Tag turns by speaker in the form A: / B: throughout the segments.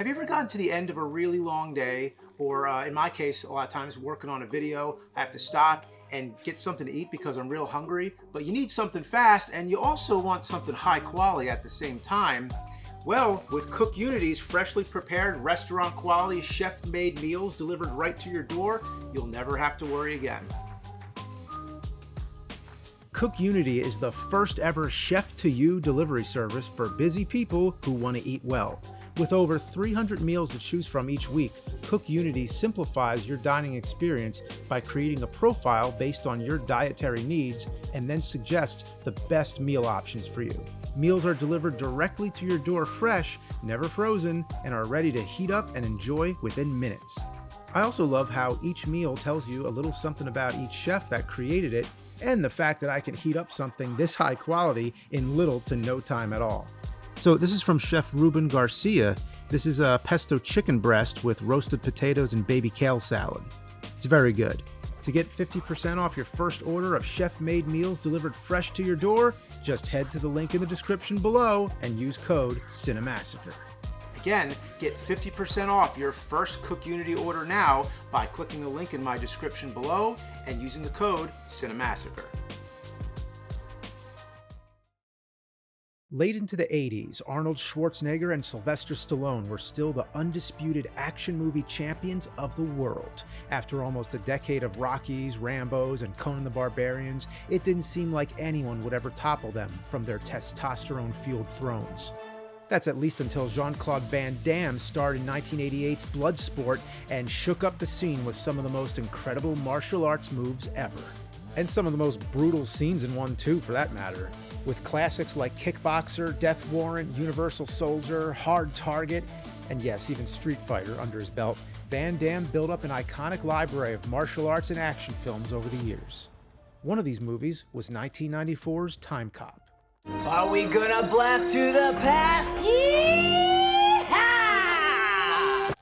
A: Have you ever gotten to the end of a really long day, or in my case, a lot of times working on a video, I have to stop and get something to eat because I'm real hungry, but you need something fast and you also want something high quality at the same time? Well, with Cook Unity's freshly prepared restaurant quality chef-made meals delivered right to your door, you'll never have to worry again. Cook Unity is the first ever chef-to-you delivery service for busy people who want to eat well. With over 300 meals to choose from each week, Cook Unity simplifies your dining experience by creating a profile based on your dietary needs and then suggests the best meal options for you. Meals are delivered directly to your door fresh, never frozen, and are ready to heat up and enjoy within minutes. I also love how each meal tells you a little something about each chef that created it, and the fact that I can heat up something this high quality in little to no time at all. So this is from Chef Ruben Garcia. This is a pesto chicken breast with roasted potatoes and baby kale salad. It's very good. To get 50% off your first order of chef-made meals delivered fresh to your door, just head to the link in the description below and use code Cinemassacre. Again, get 50% off your first Cook Unity order now by clicking the link in my description below and using the code Cinemassacre. Late into the 80s, Arnold Schwarzenegger and Sylvester Stallone were still the undisputed action movie champions of the world. After almost a decade of Rockies, Rambos, and Conan the Barbarians, it didn't seem like anyone would ever topple them from their testosterone-fueled thrones. That's at least until Jean-Claude Van Damme starred in 1988's Bloodsport and shook up the scene with some of the most incredible martial arts moves ever. And some of the most brutal scenes in one too, for that matter. With classics like Kickboxer, Death Warrant, Universal Soldier, Hard Target, and yes, even Street Fighter under his belt, Van Damme built up an iconic library of martial arts and action films over the years. One of these movies was 1994's Timecop.
B: Are we gonna blast to the past? Yeehaw!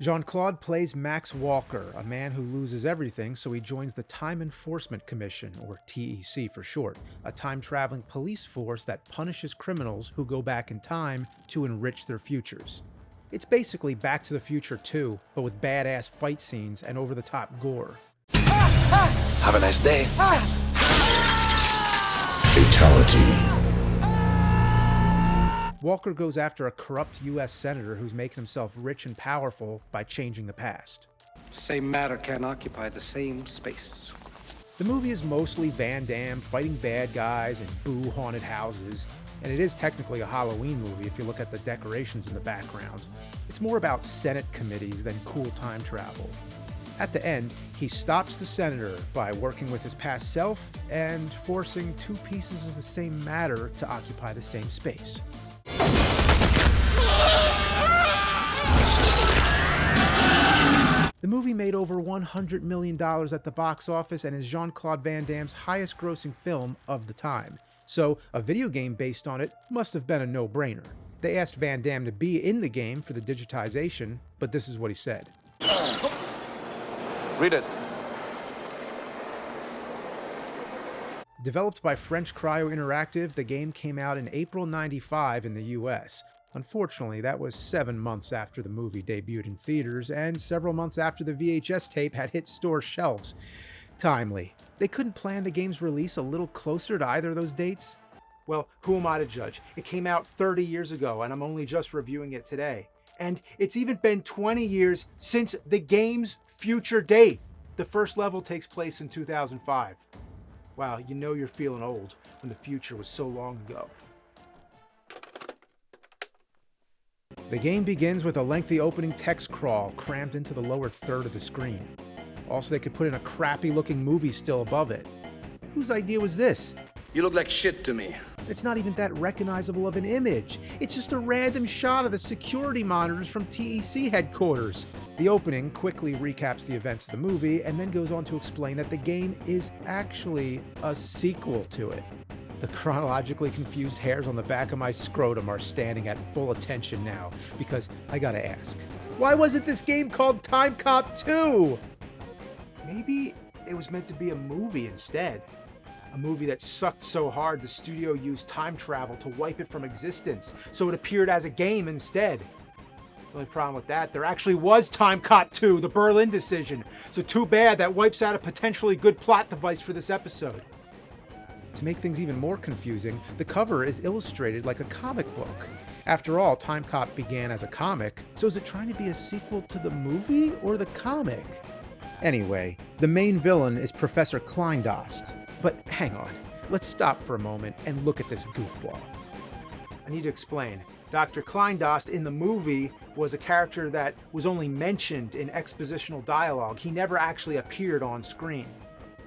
A: Jean-Claude plays Max Walker, a man who loses everything, so he joins the Time Enforcement Commission, or TEC for short, a time-traveling police force that punishes criminals who go back in time to enrich their futures. It's basically Back to the Future 2, but with badass fight scenes and over-the-top gore.
C: Have a nice day. Fatality.
A: Walker goes after a corrupt U.S. senator who's making himself rich and powerful by changing the past.
D: Same matter can't occupy the same space.
A: The movie is mostly Van Damme fighting bad guys and boo-haunted houses, and it is technically a Halloween movie if you look at the decorations in the background. It's more about Senate committees than cool time travel. At the end, he stops the senator by working with his past self and forcing two pieces of the same matter to occupy the same space. The movie made over $100 million at the box office and is Jean-Claude Van Damme's highest grossing film of the time. So a video game based on it must have been a no-brainer. They asked Van Damme to be in the game for the digitization, but this is what he said.
C: Read it.
A: Developed by French Cryo Interactive, the game came out in April '95 in the US. Unfortunately, that was 7 months after the movie debuted in theaters and several months after the VHS tape had hit store shelves. Timely. They couldn't plan the game's release a little closer to either of those dates? Well, who am I to judge? It came out 30 years ago and I'm only just reviewing it today. And it's even been 20 years since the game's future date. The first level takes place in 2005. Wow, you know you're feeling old when the future was so long ago. The game begins with a lengthy opening text crawl crammed into the lower third of the screen. Also, they could put in a crappy-looking movie still above it. Whose idea was this?
C: You look like shit to me.
A: It's not even that recognizable of an image. It's just a random shot of the security monitors from TEC headquarters. The opening quickly recaps the events of the movie and then goes on to explain that the game is actually a sequel to it. The chronologically confused hairs on the back of my scrotum are standing at full attention now, because I gotta ask, why wasn't this game called Timecop 2? Maybe it was meant to be a movie instead. A movie that sucked so hard the studio used time travel to wipe it from existence, so it appeared as a game instead. The only problem with that, there actually was Timecop 2, the Berlin decision. So too bad that wipes out a potentially good plot device for this episode. To make things even more confusing, the cover is illustrated like a comic book. After all, Timecop began as a comic, so is it trying to be a sequel to the movie or the comic? Anyway, the main villain is Professor Kleindost. But hang on, let's stop for a moment and look at this goofball. I need to explain. Dr. Kleindost in the movie was a character that was only mentioned in expositional dialogue. He never actually appeared on screen.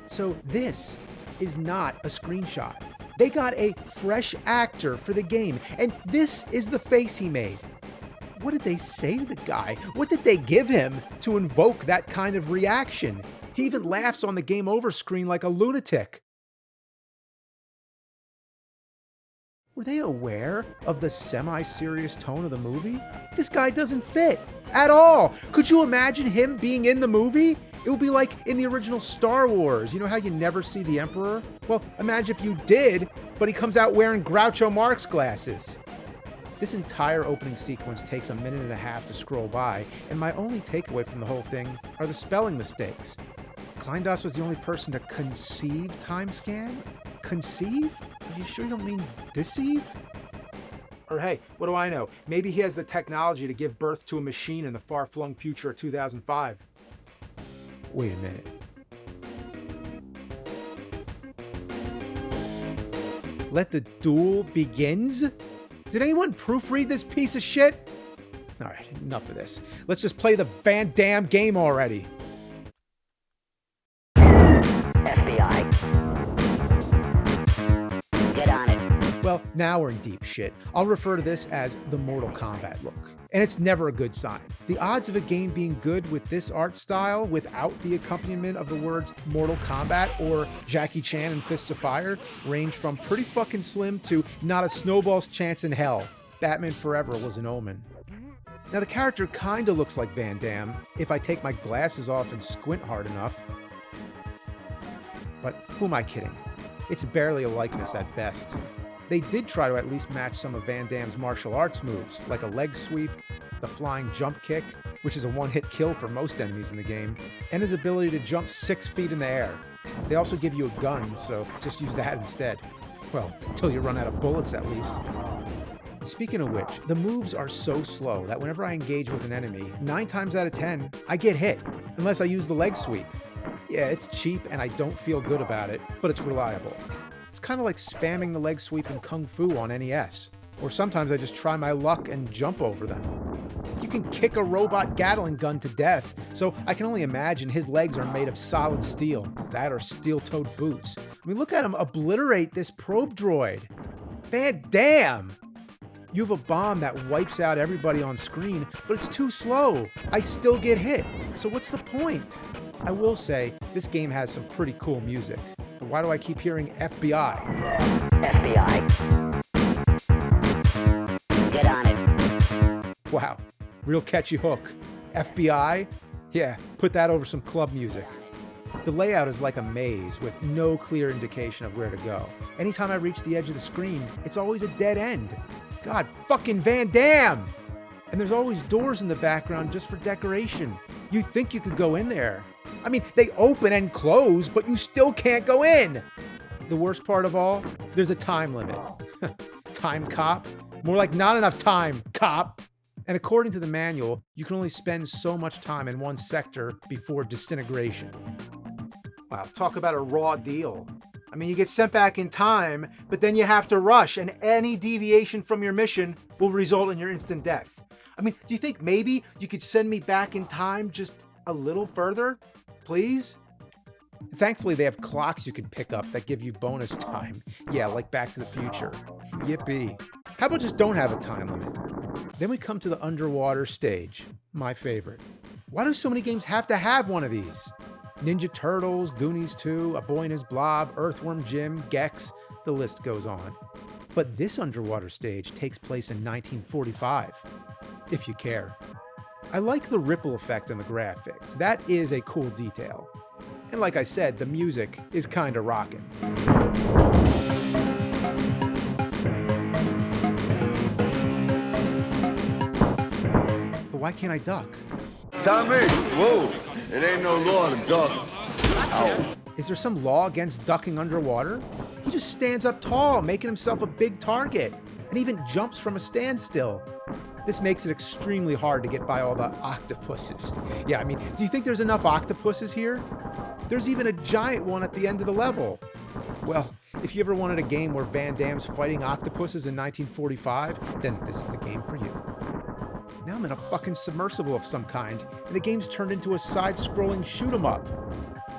A: So this is not a screenshot. They got a fresh actor for the game, and this is the face he made. What did they say to the guy? What did they give him to invoke that kind of reaction? He even laughs on the game over screen like a lunatic. Were they aware of the semi-serious tone of the movie? This guy doesn't fit at all. Could you imagine him being in the movie? It would be like in the original Star Wars. You know how you never see the Emperor? Well, imagine if you did, but he comes out wearing Groucho Marx glasses. This entire opening sequence takes 1.5 minutes to scroll by, and my only takeaway from the whole thing are the spelling mistakes. Kleindost was the only person to conceive time scan? Conceive? Are you sure you don't mean deceive? Or hey, what do I know? Maybe he has the technology to give birth to a machine in the far-flung future of 2005. Wait a minute. Let the duel begins? Did anyone proofread this piece of shit? All right, enough of this. Let's just play the Van Damme game already.
B: FBI. Get on it.
A: Well, now we're in deep shit. I'll refer to this as the Mortal Kombat look. And it's never a good sign. The odds of a game being good with this art style without the accompaniment of the words Mortal Kombat or Jackie Chan and Fists of Fire range from pretty fucking slim to not a snowball's chance in hell. Batman Forever was an omen. Now the character kinda looks like Van Damme if I take my glasses off and squint hard enough. But who am I kidding? It's barely a likeness at best. They did try to at least match some of Van Damme's martial arts moves, like a leg sweep, the flying jump kick, which is a one-hit kill for most enemies in the game, and his ability to jump 6 feet in the air. They also give you a gun, so just use that instead. Well, until you run out of bullets at least. Speaking of which, the moves are so slow that whenever I engage with an enemy, 9 times out of 10, I get hit, unless I use the leg sweep. Yeah, it's cheap and I don't feel good about it, but it's reliable. It's kind of like spamming the leg sweep in Kung Fu on NES. Or sometimes I just try my luck and jump over them. You can kick a robot Gatling gun to death, so I can only imagine his legs are made of solid steel. That or steel-toed boots. I mean, look at him obliterate this probe droid. Van Damme! You have a bomb that wipes out everybody on screen, but it's too slow. I still get hit. So what's the point? I will say, this game has some pretty cool music. But why do I keep hearing FBI?
B: FBI. Get on it.
A: Wow, real catchy hook. FBI? Yeah, put that over some club music. The layout is like a maze with no clear indication of where to go. Anytime I reach the edge of the screen, it's always a dead end. God fucking Van Damme! And there's always doors in the background just for decoration. You think you could go in there. I mean, they open and close, but you still can't go in. The worst part of all, there's a time limit. Time cop? More like not enough time, cop. And according to the manual, you can only spend so much time in one sector before disintegration. Wow, talk about a raw deal. I mean, you get sent back in time, but then you have to rush, and any deviation from your mission will result in your instant death. I mean, do you think maybe you could send me back in time just a little further? Please? Thankfully, they have clocks you can pick up that give you bonus time. Yeah, like Back to the Future. Yippee. How about just don't have a time limit? Then we come to the underwater stage, my favorite. Why do so many games have to have one of these? Ninja Turtles, Goonies 2, A Boy and His Blob, Earthworm Jim, Gex, the list goes on. But this underwater stage takes place in 1945, if you care. I like the ripple effect in the graphics. That is a cool detail. And like I said, the music is kinda rockin'. But Why can't I duck?
C: Tommy, whoa. It ain't no law to duck. Ow.
A: Is there some law against ducking underwater? He just stands up tall, making himself a big target, and even jumps from a standstill. This makes it extremely hard to get by all the octopuses. Yeah, I mean, do you think there's enough octopuses here? There's even a giant one at the end of the level. Well, if you ever wanted a game where Van Damme's fighting octopuses in 1945, then this is the game for you. Now I'm in a fucking submersible of some kind, and the game's turned into a side-scrolling shoot-'em-up.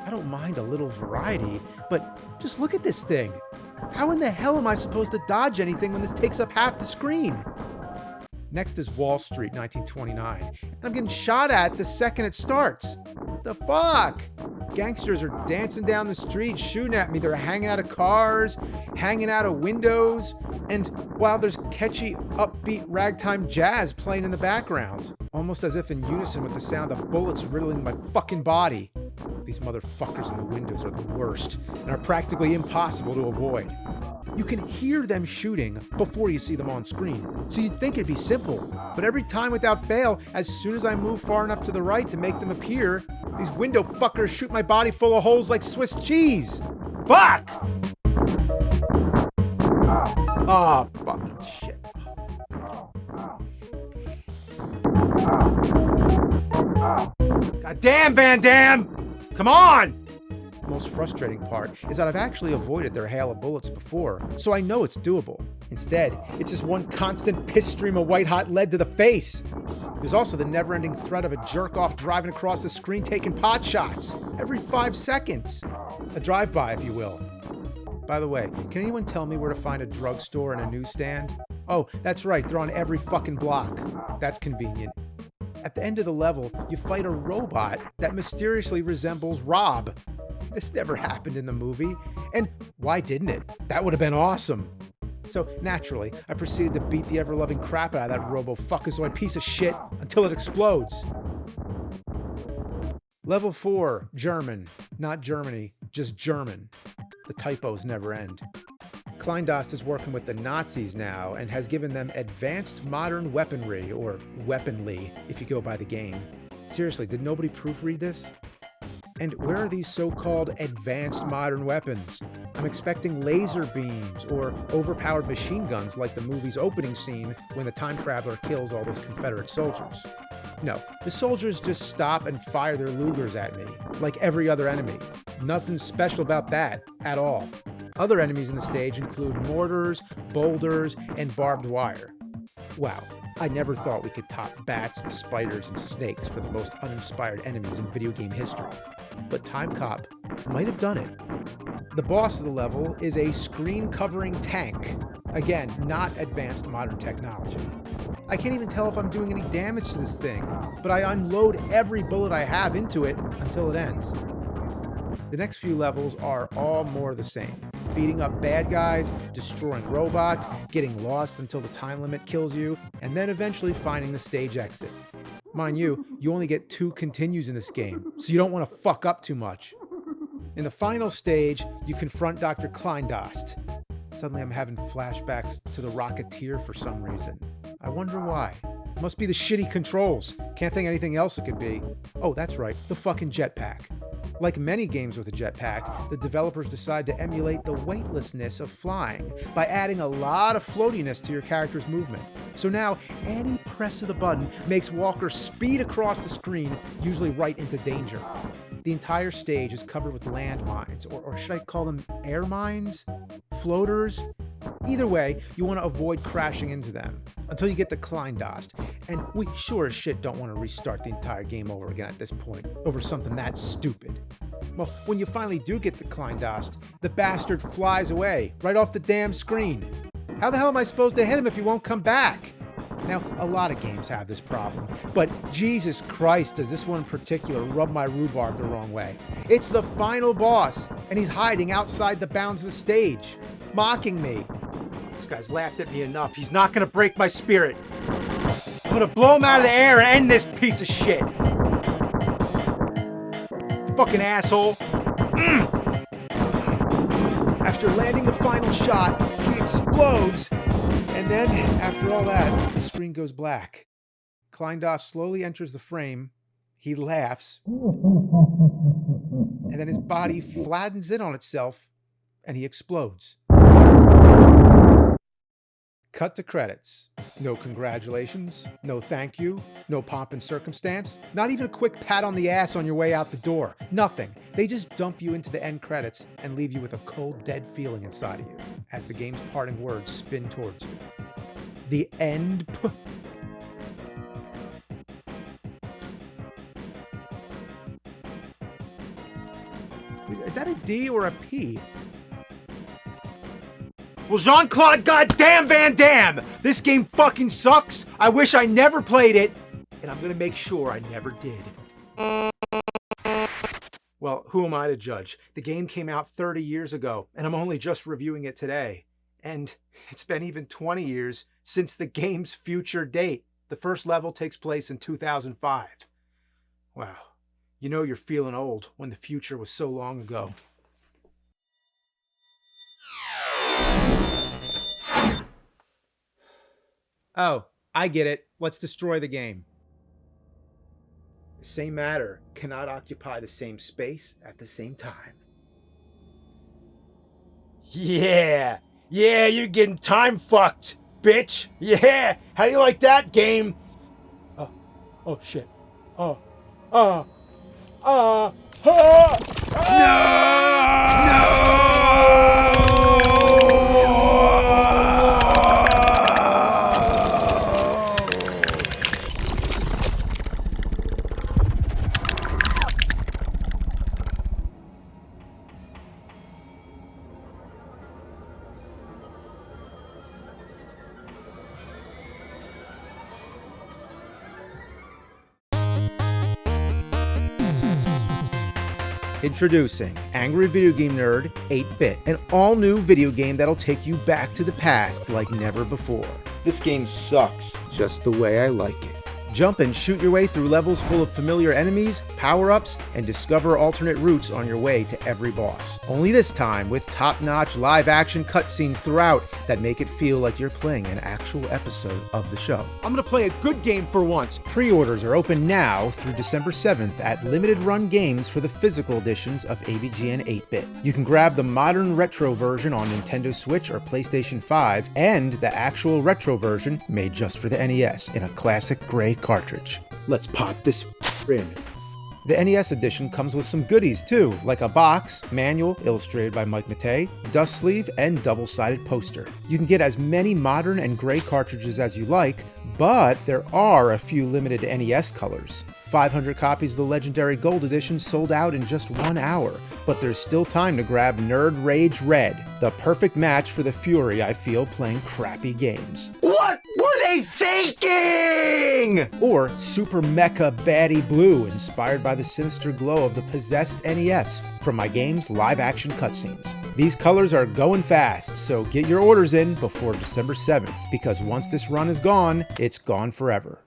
A: I don't mind a little variety, but just look at this thing. How in the hell am I supposed to dodge anything when this takes up half the screen? Next is Wall Street, 1929, and I'm getting shot at the second it starts. What the fuck? Gangsters are dancing down the street, shooting at me. They're hanging out of cars, hanging out of windows, and while there's catchy, upbeat ragtime jazz playing in the background, almost as if in unison with the sound of bullets riddling my fucking body. These motherfuckers in the windows are the worst and are practically impossible to avoid. You can hear them shooting before you see them on screen, so you'd think it'd be simple. But every time without fail, as soon as I move far enough to the right to make them appear, these window fuckers shoot my body full of holes like Swiss cheese. Fuck! Oh, fucking shit. God damn, Van Damme! Come on! The most frustrating part is that I've actually avoided their hail of bullets before, so I know it's doable. Instead, it's just one constant piss stream of white-hot lead to the face. There's also the never-ending threat of a jerk-off driving across the screen taking pot shots every 5 seconds. A drive-by, if you will. By the way, can anyone tell me where to find a drugstore and a newsstand? Oh, that's right, they're on every fucking block. That's convenient. At the end of the level, you fight a robot that mysteriously resembles Rob. This never happened in the movie, and why didn't it? That would have been awesome. So, naturally, I proceeded to beat the ever-loving crap out of that robo-fuckazoid piece of shit until it explodes. Level 4, German. Not Germany, just German. The typos never end. Kleindost is working with the Nazis now and has given them advanced modern weaponry, or weaponly, if you go by the game. Seriously, did nobody proofread this? And where are these so-called advanced modern weapons? I'm expecting laser beams or overpowered machine guns like the movie's opening scene when the time traveler kills all those Confederate soldiers. No, the soldiers just stop and fire their Lugers at me, like every other enemy. Nothing special about that at all. Other enemies in the stage include mortars, boulders, and barbed wire. Wow, I never thought we could top bats, spiders, and snakes for the most uninspired enemies in video game history. But Timecop might have done it. The boss of the level is a screen-covering tank. Again, not advanced modern technology. I can't even tell if I'm doing any damage to this thing, but I unload every bullet I have into it until it ends. The next few levels are all more the same. Beating up bad guys, destroying robots, getting lost until the time limit kills you, and then eventually finding the stage exit. Mind you, you only get 2 continues in this game, so you don't want to fuck up too much. In the final stage, you confront Dr. Kleindost. Suddenly I'm having flashbacks to the Rocketeer for some reason. I wonder why. Must be the shitty controls. Can't think anything else it could be. Oh, that's right, the fucking jetpack. Like many games with a jetpack, the developers decide to emulate the weightlessness of flying by adding a lot of floatiness to your character's movement. So now, any press of the button makes Walker speed across the screen, usually right into danger. The entire stage is covered with landmines, or should I call them air mines? Floaters? Either way, you want to avoid crashing into them until you get to Kleindost, and we sure as shit don't want to restart the entire game over again at this point over something that stupid. Well, when you finally do get to Kleindost, the bastard flies away right off the damn screen. How the hell am I supposed to hit him if he won't come back? Now, a lot of games have this problem, but Jesus Christ, does this one in particular rub my rhubarb the wrong way. It's the final boss, and he's hiding outside the bounds of the stage, mocking me. This guy's laughed at me enough. He's not gonna break my spirit. I'm gonna blow him out of the air and end this piece of shit. Fucking asshole. After landing the final shot, he explodes. And then, after all that, the screen goes black. Kleindos slowly enters the frame. He laughs. And then his body flattens in on itself, and he explodes. Cut to credits. No congratulations, no thank you, no pomp and circumstance, not even a quick pat on the ass on your way out the door. Nothing. They just dump you into the end credits and leave you with a cold, dead feeling inside of you as the game's parting words spin towards you. The end. Is that a D or a P? Well, Jean-Claude goddamn Van Damme! This game fucking sucks! I wish I never played it! And I'm gonna make sure I never did. Well, who am I to judge? The game came out 30 years ago, and I'm only just reviewing it today. And it's been even 20 years since the game's future date. The first level takes place in 2005. Wow. You know you're feeling old when the future was so long ago. Oh, I get it. Let's destroy the game. The same matter cannot occupy the same space at the same time. Yeah! Yeah, you're getting time fucked, bitch! Yeah! How do you like that, game? Oh shit. No! Introducing Angry Video Game Nerd 8-Bit, an all-new video game that'll take you back to the past like never before. This game sucks, just the way I like it. Jump and shoot your way through levels full of familiar enemies, power-ups, and discover alternate routes on your way to every boss. Only this time with top-notch live-action cutscenes throughout that make it feel like you're playing an actual episode of the show. I'm gonna play a good game for once. Pre-orders are open now through December 7th at Limited Run Games for the physical editions of AVGN 8-Bit. You can grab the modern retro version on Nintendo Switch or PlayStation 5, and the actual retro version made just for the NES in a classic gray cartridge. Let's pop this in. The NES edition comes with some goodies too, like a box, manual illustrated by Mike Matei, dust sleeve, and double-sided poster. You can get as many modern and gray cartridges as you like, but there are a few limited NES colors. 500 copies of the legendary Gold Edition sold out in just 1 hour, but there's still time to grab Nerd Rage Red, the perfect match for the fury I feel playing crappy games. What were they thinking? Or Super Mecha Baddie Blue, inspired by the sinister glow of the possessed NES from my game's live-action cutscenes. These colors are going fast, so get your orders in before December 7th, because once this run is gone, it's gone forever.